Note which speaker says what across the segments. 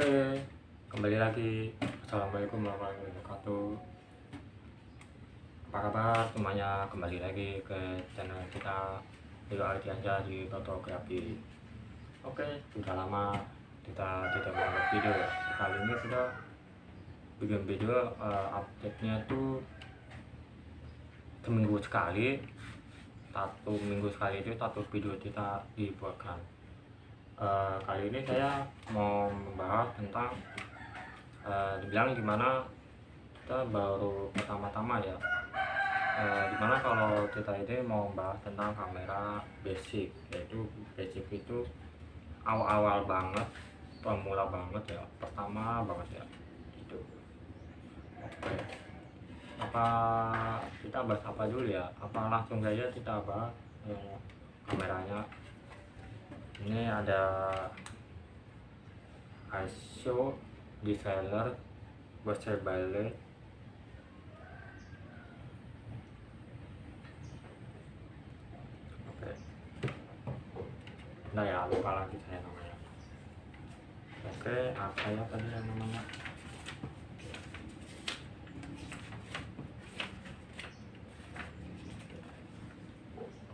Speaker 1: Oke, kembali lagi. Assalamualaikum warahmatullahi wabarakatuh. Apa kabar semuanya? Kembali lagi ke channel kita Rio Ardiansyah di fotografi. Oke, sudah lama kita tidak membuat video ya. Kali ini sudah bikin video, update-nya tuh seminggu sekali. Satu minggu sekali itu satu video kita dibuatkan. Kali ini saya mau membahas tentang dibilang gimana kita baru pertama-tama ya, dimana kalau kita ini mau membahas tentang kamera basic, yaitu basic itu awal-awal banget, pemula banget ya, pertama banget ya itu. Oke, apa kita bahas apa dulu ya, apa langsung saja kita bahas kameranya. Ini ada ISO developer Bossé Ballet. Oke, nah ya, lupa lagi saya namanya. Oke, apa ya tadi yang namanya?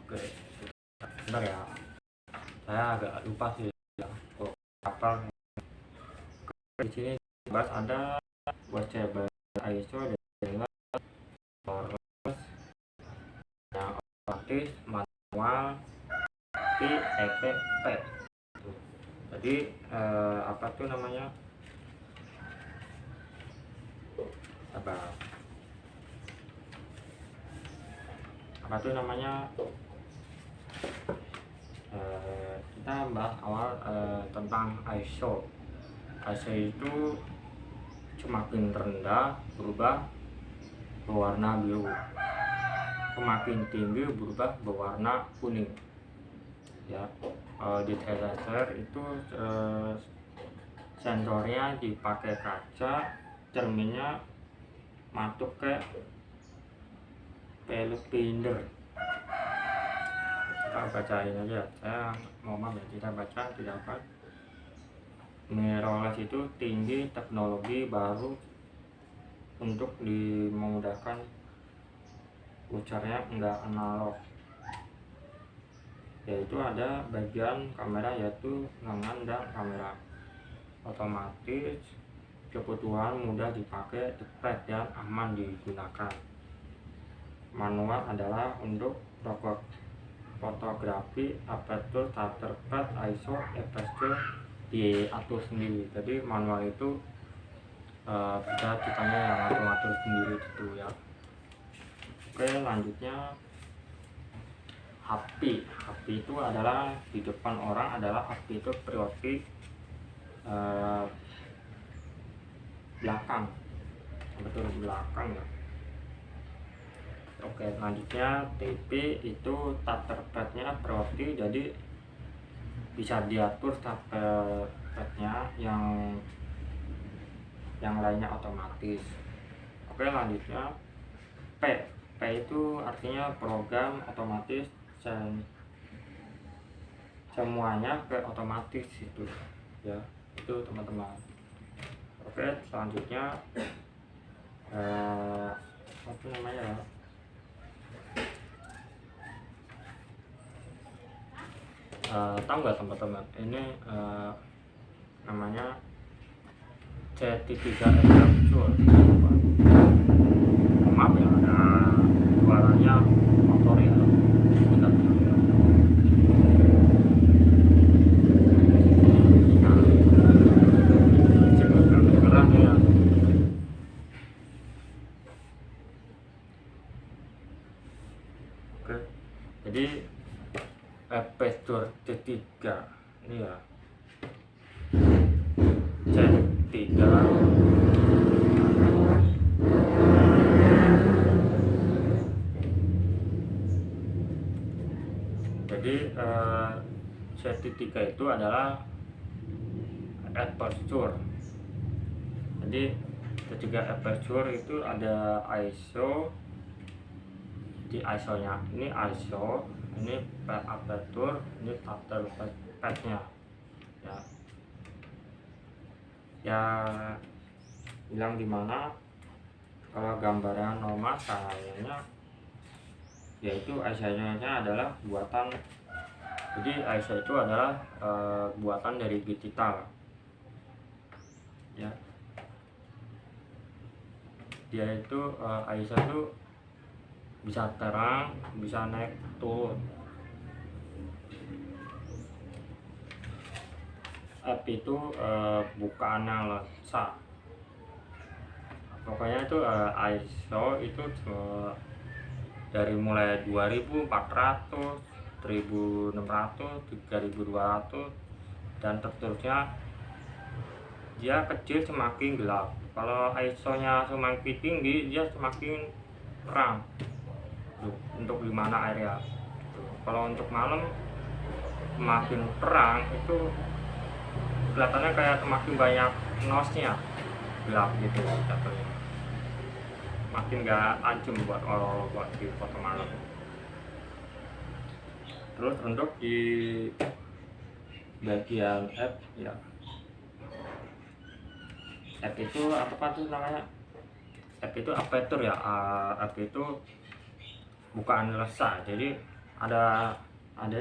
Speaker 1: Oke, bentar ya, saya agak lupa sih ya. Apa di sini bahas ada Bossé Ballet ISO developer yang otomatis, manual, EPP. Jadi apa tuh namanya, apa tuh namanya, kita bahas awal tentang ISO. ISO itu semakin rendah berubah berwarna biru, semakin tinggi berubah berwarna kuning ya. Di laser itu sensornya dipakai kaca, cerminnya masuk ke viewfinder. Kita bacain aja, saya mau maaf ya, kita baca tidak apa. Mirrorless itu tinggi, teknologi baru untuk memudahkan ujarnya enggak analog, yaitu ada bagian kamera yaitu lengan dan kamera otomatis, kebutuhan mudah dipakai, cepat dan aman digunakan. Manual adalah untuk fotografi, aperture, shutter speed, ISO, aperture diatur sendiri. Jadi manual itu bisa kitanya yang atur sendiri gitu ya. Oke, lanjutnya HP. HP itu adalah di depan orang, adalah HP itu priori belakang, betul belakang ya. Oke, lanjutnya TP itu shutter speed-nya priori, jadi bisa diatur shutter speed-nya, yang lainnya otomatis. Oke, lanjutnya P itu artinya program otomatis, semuanya ke otomatis itu ya, itu teman-teman. Oke, selanjutnya apa namanya ya, tahu nggak teman-teman, ini namanya C3 Aperture. Maaf ya, ada suaranya motor ya, bentar ya. Oke, jadi Aperture C3 ini ya, C3 jadi C3 itu adalah aperture. Jadi ketiga aperture itu ada ISO, di ISO nya ini ISO, ini aperture, ini shutter speed nya ya. ya bilang dimana kalau gambaran normal sayangnya yaitu eyeshadow-nya adalah buatan, jadi eyeshadow itu adalah buatan dari digital ya. Dia itu eyeshadow bisa terang, bisa naik turun. App itu bukannya lensa, pokoknya itu ISO itu dari mulai 2400, 1600, 3200 dan seterusnya. Dia kecil semakin gelap, kalau ISO nya semakin tinggi dia semakin terang. Untuk di mana area. Kalau untuk malam semakin terang itu kelihatannya kayak semakin banyak noise-nya, gelap gitu jatuhnya. Makin gak tajam buat di foto malam. Terus untuk di bagian app ya, app itu apa tuh namanya, app itu aperture ya. App itu bukaan lensa, jadi ada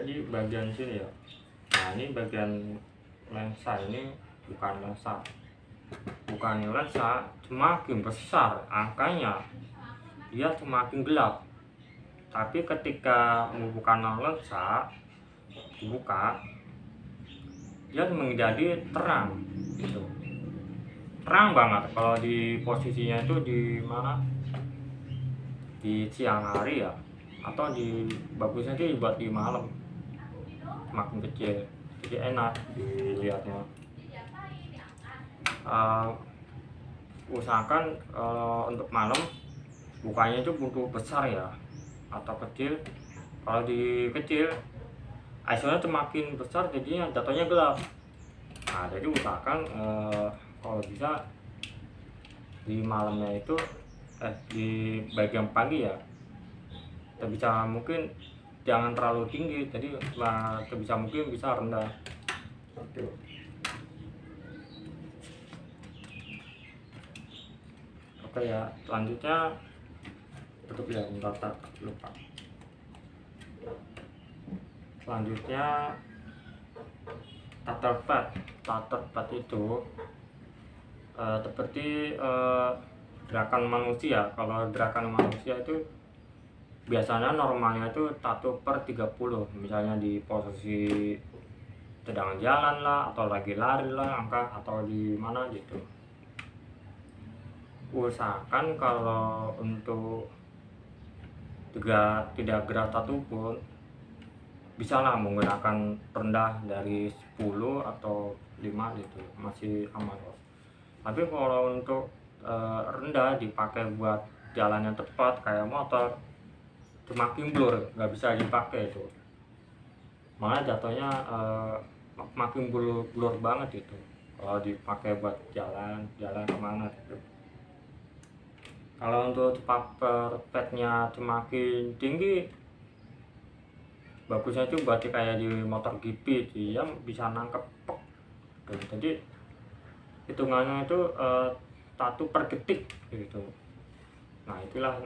Speaker 1: di bagian sini ya. Nah ini bagian lensa, ini bukan lensa. Semakin besar angkanya dia semakin gelap, tapi ketika bukan lensa dibuka dia menjadi terang gitu, terang banget. Kalau di posisinya itu di mana, di siang hari ya, atau di bagusnya sih dibuat di malam, semakin kecil jadi enak dilihatnya. Usahakan untuk malam bukanya itu butuh besar ya atau kecil. Kalau di kecil ISO nya semakin besar jadinya jatuhnya gelap. Nah jadi usahakan kalau bisa di malamnya itu di bagian pagi ya, bisa mungkin jangan terlalu tinggi, jadi bisa mungkin bisa rendah gitu. Oke ya, selanjutnya tutup ya, bentar lupa. Selanjutnya starter pad itu seperti gerakan manusia. Kalau gerakan manusia itu biasanya normalnya itu 1/30, misalnya di posisi sedang jalan lah, atau lagi lari lah, atau di mana gitu. Usahakan kalau untuk tidak gerak satupun, bisalah menggunakan rendah dari 10 atau 5 gitu, masih aman. Tapi kalau untuk rendah dipakai buat jalan yang tepat kayak motor, semakin blur, nggak bisa dipakai itu, malah jatuhnya makin blur banget itu kalau dipakai buat jalan kemana gitu. Kalau untuk paper padnya semakin tinggi, bagusnya itu berarti kayak di motor GP, dia bisa nangkep jadi hitungannya itu 1/detik gitu. Nah itulah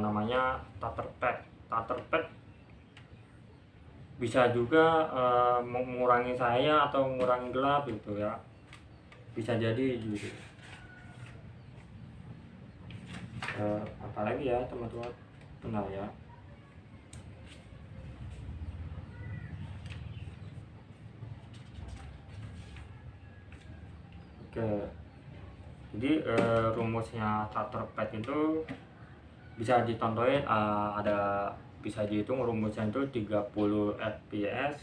Speaker 1: namanya starter pad. Bisa juga mengurangi cahaya atau mengurangi gelap gitu ya, bisa jadi gitu. Apalagi ya teman-teman, kenal ya. Oke, jadi rumusnya starter pad itu bisa ditontonin, bisa dihitung rumusnya itu 30 fps.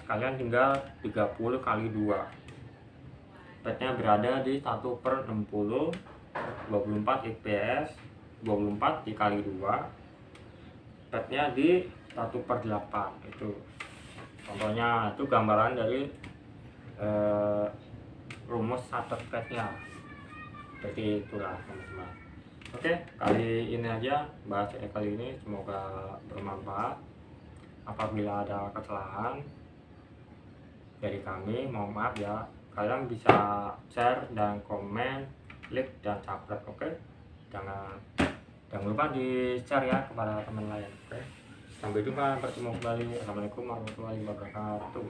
Speaker 1: Kalian tinggal 30 kali 2. Padnya berada di 1/60, 24 fps, 24 dikali 2. Padnya di 1/8. Itu contohnya, itu gambaran dari rumus starter padnya. Jadi itulah teman-teman. Oke, kali ini aja bahas kali ini, semoga bermanfaat. Apabila ada kesalahan dari kami. Mohon maaf ya, kalian bisa share dan komen, like dan subscribe. Oke, jangan lupa di share ya kepada teman lain. Oke, sampai jumpa, bertemu kembali. Assalamualaikum warahmatullahi wabarakatuh.